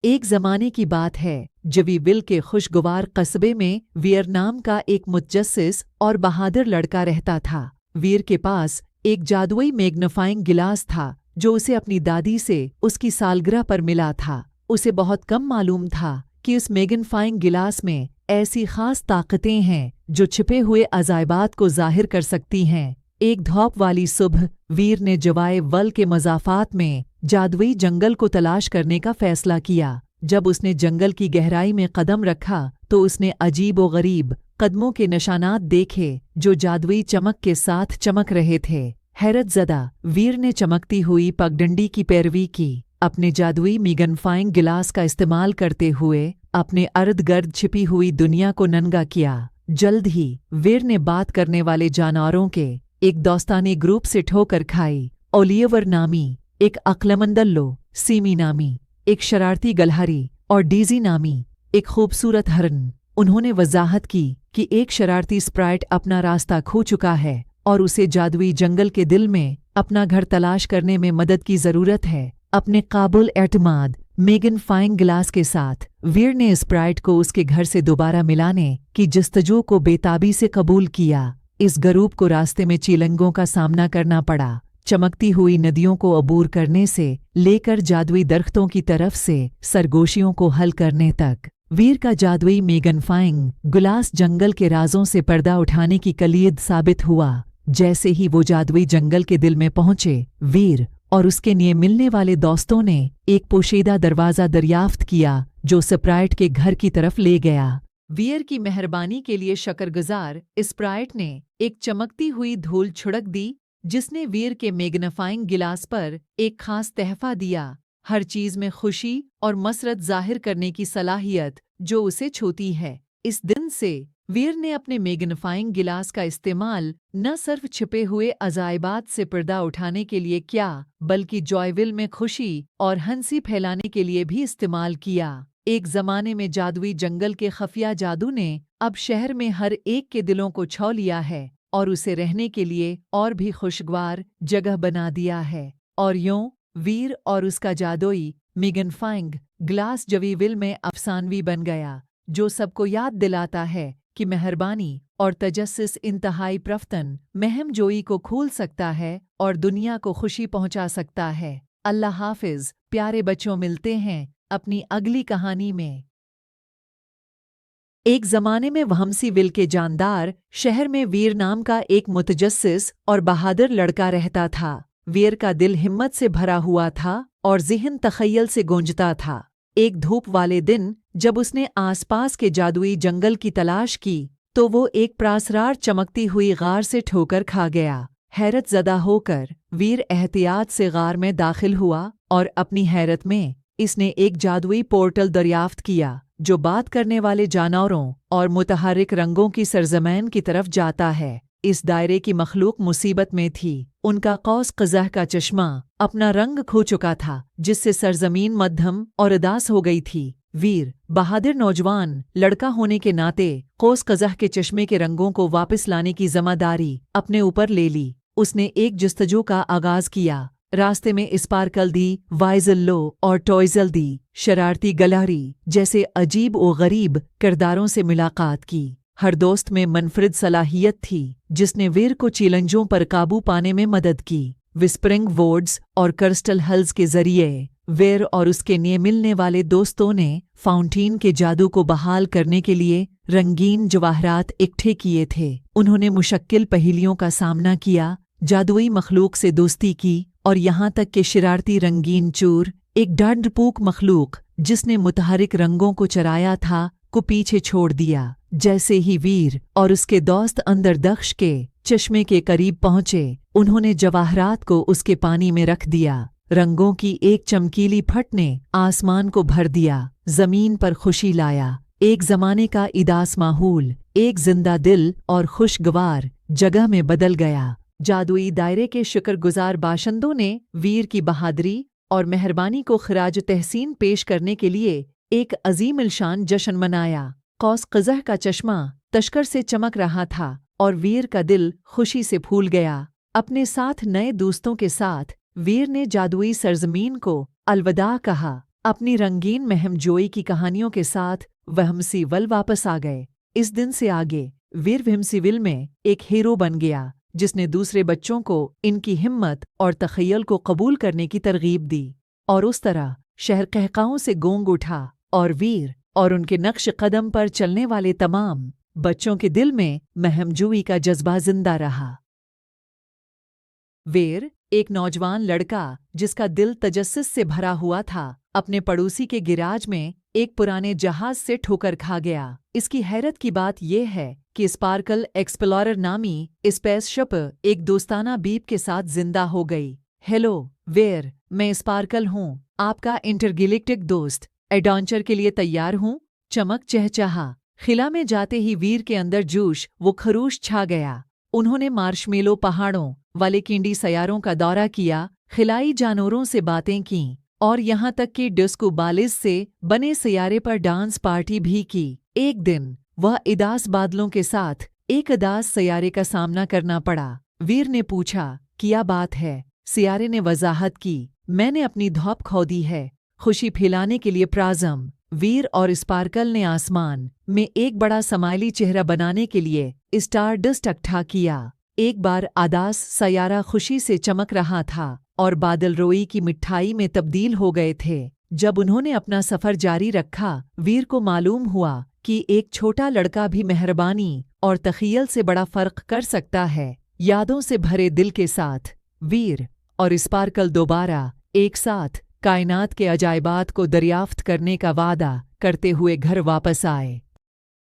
एक जमाने की बात है जवीविल के खुशगवार कस्बे में वीर नाम का एक मुतजस्सिस और बहादुर लड़का रहता था। वीर के पास एक जादुई मैग्नीफाइंग गिलास था जो उसे अपनी दादी से उसकी सालगिरह पर मिला था। उसे बहुत कम मालूम था कि उस मैग्नीफाइंग गिलास में ऐसी खास ताकतें हैं जो छिपे हुए अजायबात को जाहिर कर सकती हैं। एक धूप वाली सुबह वीर ने जवाए वल के मज़ाफ़ात में जादुई जंगल को तलाश करने का फैसला किया। जब उसने जंगल की गहराई में कदम रखा तो उसने अजीब व गरीब कदमों के निशानात देखे जो जादुई चमक के साथ चमक रहे थे। हैरतज़दा वीर ने चमकती हुई पगडंडी की पैरवी की, अपने जादुई मैग्नीफाइंग गिलास का इस्तेमाल करते हुए अपने अर्द गर्द छिपी हुई दुनिया को नंगा किया। जल्द ही वीर ने बात करने वाले जानवरों के एक दोस्तानी ग्रुप से ठोकर खाई। ओलिवर नामी एक अक्लमंद लल्लो, सीमी नामी एक शरारती गलहरी और डीजी नामी एक खूबसूरत हरन। उन्होंने वजाहत की कि एक शरारती स्प्राइट अपना रास्ता खो चुका है और उसे जादुई जंगल के दिल में अपना घर तलाश करने में मदद की ज़रूरत है। अपने काबुल एतमाद मैग्नीफाइंग गिलास के साथ वीर ने स्प्राइट को उसके घर से दोबारा मिलाने की जस्तजू को बेताबी से कबूल किया। इस गरूब को रास्ते में चीलंगों का सामना करना पड़ा। चमकती हुई नदियों को अबूर करने से लेकर जादुई दरख्तों की तरफ से सरगोशियों को हल करने तक वीर का जादुई मैग्नीफाइंग गिलास जंगल के राजों से पर्दा उठाने की कलीद साबित हुआ। जैसे ही वो जादुई जंगल के दिल में पहुंचे, वीर और उसके लिए मिलने वाले दोस्तों ने एक पोशीदा दरवाज़ा दरियाफ्त किया जो स्प्राइट के घर की तरफ ले गया। वीर की मेहरबानी के लिए शकरगुजार स्प्राइट ने एक चमकती हुई धूल छुड़क दी जिसने वीर के मैग्नीफाइंग गिलास पर एक खास तहफा दिया, हर चीज़ में खुशी और मसरत जाहिर करने की सलाहियत जो उसे छूती है। इस दिन से वीर ने अपने मैग्नीफाइंग गिलास का इस्तेमाल न सिर्फ छिपे हुए अजायबात से पर्दा उठाने के लिए किया बल्कि जॉयविल में खुशी और हंसी फैलाने के लिए भी इस्तेमाल किया। एक ज़माने में जादुई जंगल के खफिया जादू ने अब शहर में हर एक के दिलों को छू लिया है और उसे रहने के लिए और भी खुशगवार जगह बना दिया है। और यूं वीर और उसका जादुई मैग्नीफाइंग गिलास जवीविल में अफसानवी बन गया, जो सबको याद दिलाता है कि मेहरबानी और तजस्सुस इंतहाई प्रफ्तन महम जोई को खोल सकता है और दुनिया को खुशी पहुंचा सकता है। अल्लाह हाफिज प्यारे बच्चों, मिलते हैं अपनी अगली कहानी में। एक ज़माने में वहमसीविल के जानदार शहर में वीर नाम का एक मुतजस्सिस और बहादुर लड़का रहता था। वीर का दिल हिम्मत से भरा हुआ था और ज़िहन तख़य्युल से गूंजता था। एक धूप वाले दिन जब उसने आसपास के जादुई जंगल की तलाश की तो वो एक प्रासरार चमकती हुई गार से ठोकर खा गया। हैरतज़दा होकर वीर एहतियात से गार में दाखिल हुआ और अपनी हैरत में इसने एक जादुई पोर्टल दरियाफ्त किया जो बात करने वाले जानवरों और मुतहर्रिक रंगों की सरजमीन की तरफ जाता है। इस दायरे की मखलूक मुसीबत में थी। उनका कौस कज़ह का चश्मा अपना रंग खो चुका था जिससे सरजमीन मध्यम और उदास हो गई थी। वीर बहादुर नौजवान लड़का होने के नाते कौस कज़ह के चश्मे के रंगों को वापस लाने की जिम्मेदारी अपने ऊपर ले ली। उसने एक जस्तजू का आगाज किया। रास्ते में स्पार्कल दी, वाइजल्लो और टॉयजल दी शरारती गलहरी जैसे अजीब और गरीब किरदारों से मुलाकात की। हर दोस्त में मनफरिद सलाहियत थी जिसने वीर को चैलेंजों पर काबू पाने में मदद की। विस्परिंग वोर्ड्स और क्रिस्टल हल्स के जरिए वीर और उसके लिए मिलने वाले दोस्तों ने फाउंटेन के जादू को बहाल करने के लिए रंगीन जवाहरात इकट्ठे किए थे। उन्होंने मुश्किल पहेलियों का सामना किया, जादुई मखलूक से दोस्ती की और यहाँ तक कि शरारती रंगीन चूर एक डरपोक मखलूक जिसने मुतहर्रिक रंगों को चराया था को पीछे छोड़ दिया। जैसे ही वीर और उसके दोस्त अंदर दख्श के चश्मे के करीब पहुंचे, उन्होंने जवाहरात को उसके पानी में रख दिया। रंगों की एक चमकीली फट ने आसमान को भर दिया, जमीन पर खुशी लाया। एक ज़माने का इदास माहौल एक जिंदा दिल और खुशगवार जगह में बदल गया। जादुई दायरे के शुक्रगुजार बाशिंदों ने वीर की बहादुरी और मेहरबानी को खिराज तहसीन पेश करने के लिए एक अजीम इल्शान जश्न मनाया। कौस कज़ह का चश्मा तश्कर से चमक रहा था और वीर का दिल खुशी से फूल गया। अपने साथ नए दोस्तों के साथ वीर ने जादुई सरजमीन को अलविदा कहा। अपनी रंगीन महमजोई की कहानियों के साथ वहमसीवल वापस आ गए। इस दिन से आगे वीर वहमसीवल में एक हीरो बन गया, जिसने दूसरे बच्चों को इनकी हिम्मत और तख़य्युल को कबूल करने की तरगीब दी। और उस तरह शहर कहकाओं से गूंज उठा और वीर और उनके नक्श कदम पर चलने वाले तमाम बच्चों के दिल में महमजोई का जज्बा जिंदा रहा। वीर एक नौजवान लड़का जिसका दिल तजस्सुस से भरा हुआ था, अपने पड़ोसी के गिराज में एक पुराने जहाज से ठोकर खा गया। इसकी हैरत की बात यह है कि स्पार्कल एक्सप्लोरर नामी स्पेसशिप एक दोस्ताना बीप के साथ जिंदा हो गई। हेलो वीर, मैं स्पार्कल हूँ, आपका इंटरगैलेक्टिक दोस्त। एडवेंचर के लिए तैयार हूँ? चमक चहचहा। खिला में जाते ही वीर के अंदर जोश वो खरूश छा गया। उन्होंने मार्शमेलो पहाड़ों वाले किंडी सैयारों का दौरा किया, खिलाई जानवरों से बातें कीं और यहाँ तक कि डिस्को बालिस से बने सैयारे पर डांस पार्टी भी की। एक दिन वह उदास बादलों के साथ एक उदास सैयारे का सामना करना पड़ा। वीर ने पूछा, क्या बात है? सैयारे ने वजाहत की, मैंने अपनी धौप खो दी है, खुशी फैलाने के लिए प्राज़म। वीर और स्पार्कल ने आसमान में एक बड़ा समाइली चेहरा बनाने के लिए स्टार डस्ट इकट्ठा किया। एक बार आदास सैयारा खुशी से चमक रहा था और बादल रोई की मिठाई में तब्दील हो गए थे। जब उन्होंने अपना सफ़र जारी रखा, वीर को मालूम हुआ कि एक छोटा लड़का भी मेहरबानी और तख़य्युल से बड़ा फ़र्क कर सकता है। यादों से भरे दिल के साथ वीर और स्पार्कल दोबारा एक साथ कायनात के अजायबात को दरियाफ्त करने का वादा करते हुए घर वापस आए।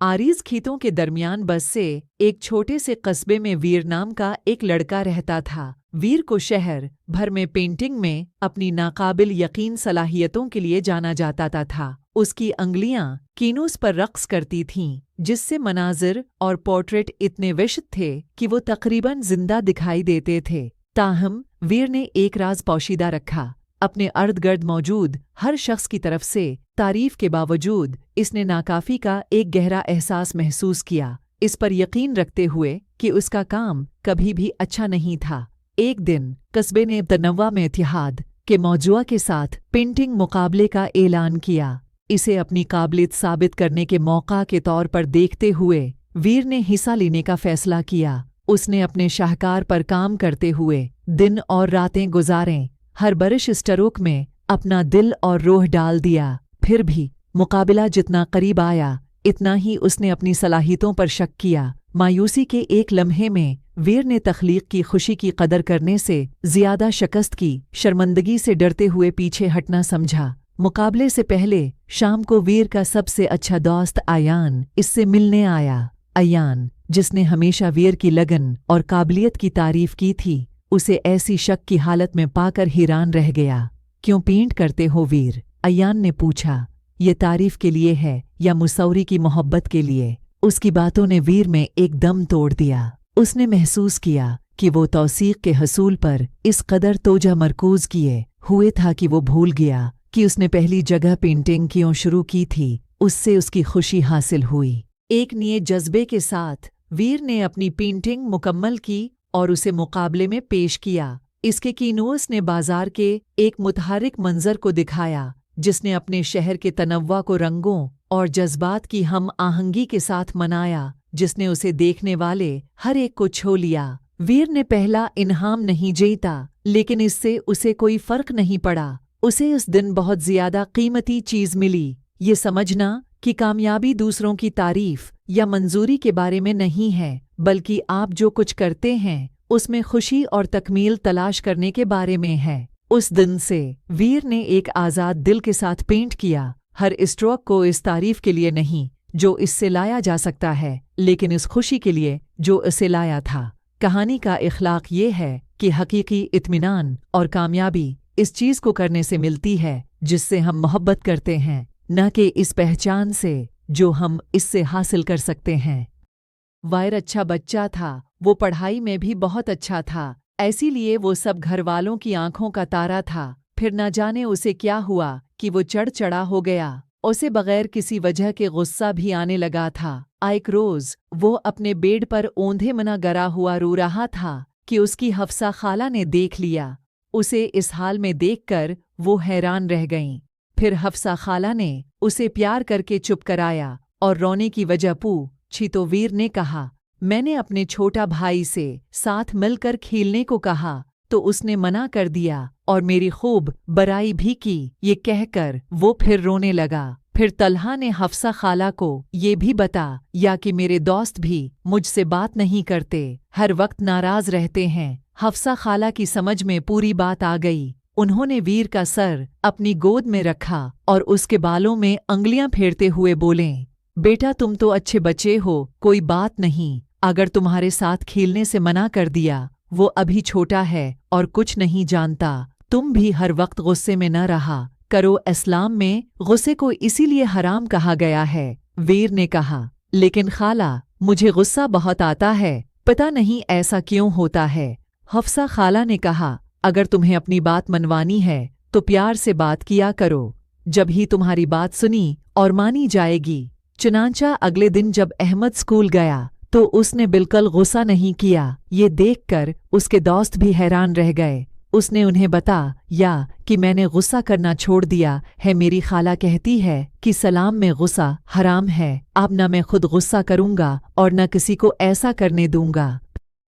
आरीज खेतों के दरमियान बस से एक छोटे से कस्बे में वीर नाम का एक लड़का रहता था। वीर को शहर भर में पेंटिंग में अपनी नाकाबिल यकीन सलाहियतों के लिए जाना जाता था। उसकी अंगुलियां कीनोस पर रक्स करती थीं, जिससे मनाजिर और पोर्ट्रेट इतने विशिष्ट थे कि वो तकरीबन जिंदा दिखाई देते थे। ताहम वीर ने एक राज पोशीदा रखा। अपने अर्द गिर्द मौजूद हर शख्स की तरफ से तारीफ के बावजूद इसने नाकाफी का एक गहरा एहसास महसूस किया, इस पर यकीन रखते हुए कि उसका काम कभी भी अच्छा नहीं था। एक दिन कस्बे ने तनव्वा में इत्तिहाद के मौजूआ के साथ पेंटिंग मुकाबले का ऐलान किया। इसे अपनी काबिलियत साबित करने के मौका के तौर पर देखते हुए वीर ने हिस्सा लेने का फैसला किया। उसने अपने शाहकार पर काम करते हुए दिन और रातें गुजारें, हर बरिश स्ट्रोक में अपना दिल और रूह डाल दिया। फिर भी मुकाबला जितना करीब आया, इतना ही उसने अपनी सलाहियतों पर शक किया। मायूसी के एक लम्हे में वीर ने तख्लीक की खुशी की कदर करने से ज्यादा शिकस्त की शर्मिंदगी से डरते हुए पीछे हटना समझा। मुकाबले से पहले शाम को वीर का सबसे अच्छा दोस्त अयान इससे मिलने आया। अयान, जिसने हमेशा वीर की लगन और काबिलियत की तारीफ की थी, उसे ऐसी शक की हालत में पाकर हैरान रह गया। क्यों पेंट करते हो वीर? अयान ने पूछा। ये तारीफ के लिए है या मुसौरी की मोहब्बत के लिए? उसकी बातों ने वीर में एक दम तोड़ दिया। उसने महसूस किया कि वो तौसीक के हसूल पर इस कदर तोजा मरकूज किए हुए था कि वो भूल गया कि उसने पहली जगह पेंटिंग क्यों शुरू की थी। उससे उसकी खुशी हासिल हुई। एक नए जज्बे के साथ वीर ने अपनी पेंटिंग मुकम्मल की और उसे मुकाबले में पेश किया। इसके कीनोस ने बाजार के एक मुतहरिक मंजर को दिखाया, जिसने अपने शहर के तनव्वा को रंगों और जज्बात की हम आहंगी के साथ मनाया, जिसने उसे देखने वाले हर एक को छो लिया। वीर ने पहला इनाम नहीं जीता, लेकिन इससे उसे कोई फर्क नहीं पड़ा। उसे उस दिन बहुत ज्यादा कीमती चीज मिली, ये समझना कि कामयाबी दूसरों की तारीफ या मंजूरी के बारे में नहीं है, बल्कि आप जो कुछ करते हैं उसमें खुशी और तकमील तलाश करने के बारे में है। उस दिन से वीर ने एक आज़ाद दिल के साथ पेंट किया, हर स्ट्रोक को इस तारीफ के लिए नहीं जो इससे लाया जा सकता है, लेकिन इस खुशी के लिए जो इसे लाया था। कहानी का इखलाक ये है कि हकीकी इत्मीनान और कामयाबी इस चीज़ को करने से मिलती है जिससे हम मोहब्बत करते हैं, न कि इस पहचान से जो हम इससे हासिल कर सकते हैं। वायर अच्छा बच्चा था, वो पढ़ाई में भी बहुत अच्छा था, इसीलिए वो सब घर वालों की आंखों का तारा था। फिर न जाने उसे क्या हुआ कि वो चढ़ हो गया। उसे बगैर किसी वजह के गुस्सा भी आने लगा था। एक रोज वो अपने बेड पर औंधे मना गरा हुआ रो रहा था कि उसकी हफ्सा खाला ने देख लिया। उसे इस हाल में देखकर वो हैरान रह गईं। फिर हफ्सा खाला ने उसे प्यार करके चुप कराया और रोने की वजह पूछी तो वीर ने कहा, मैंने अपने छोटा भाई से साथ मिलकर खेलने को कहा तो उसने मना कर दिया और मेरी खूब बड़ाई भी की। ये कहकर वो फिर रोने लगा। फिर तलहा ने हफ्सा खाला को ये भी बताया कि मेरे दोस्त भी मुझसे बात नहीं करते, हर वक्त नाराज रहते हैं। हफ्सा खाला की समझ में पूरी बात आ गई। उन्होंने वीर का सर अपनी गोद में रखा और उसके बालों में अंगुलियां फेरते हुए बोले, बेटा तुम तो अच्छे बच्चे हो, कोई बात नहीं। अगर तुम्हारे साथ खेलने से मना कर दिया, वो अभी छोटा है और कुछ नहीं जानता। तुम भी हर वक्त गुस्से में न रहा करो। इस्लाम में गुस्से को इसीलिए हराम कहा गया है। वीर ने कहा, लेकिन खाला मुझे गुस्सा बहुत आता है, पता नहीं ऐसा क्यों होता है। हफ्सा खाला ने कहा, अगर तुम्हें अपनी बात मनवानी है तो प्यार से बात किया करो, जब ही तुम्हारी बात सुनी और मानी जाएगी। चुनांचा अगले दिन जब अहमद स्कूल गया तो उसने बिल्कुल गुस्सा नहीं किया। ये देखकर उसके दोस्त भी हैरान रह गए। उसने उन्हें बताया कि मैंने गुस्सा करना छोड़ दिया है। मेरी खाला कहती है कि सलाम में गुस्सा हराम है। अब न मैं खुद गुस्सा करूंगा और न किसी को ऐसा करने दूंगा।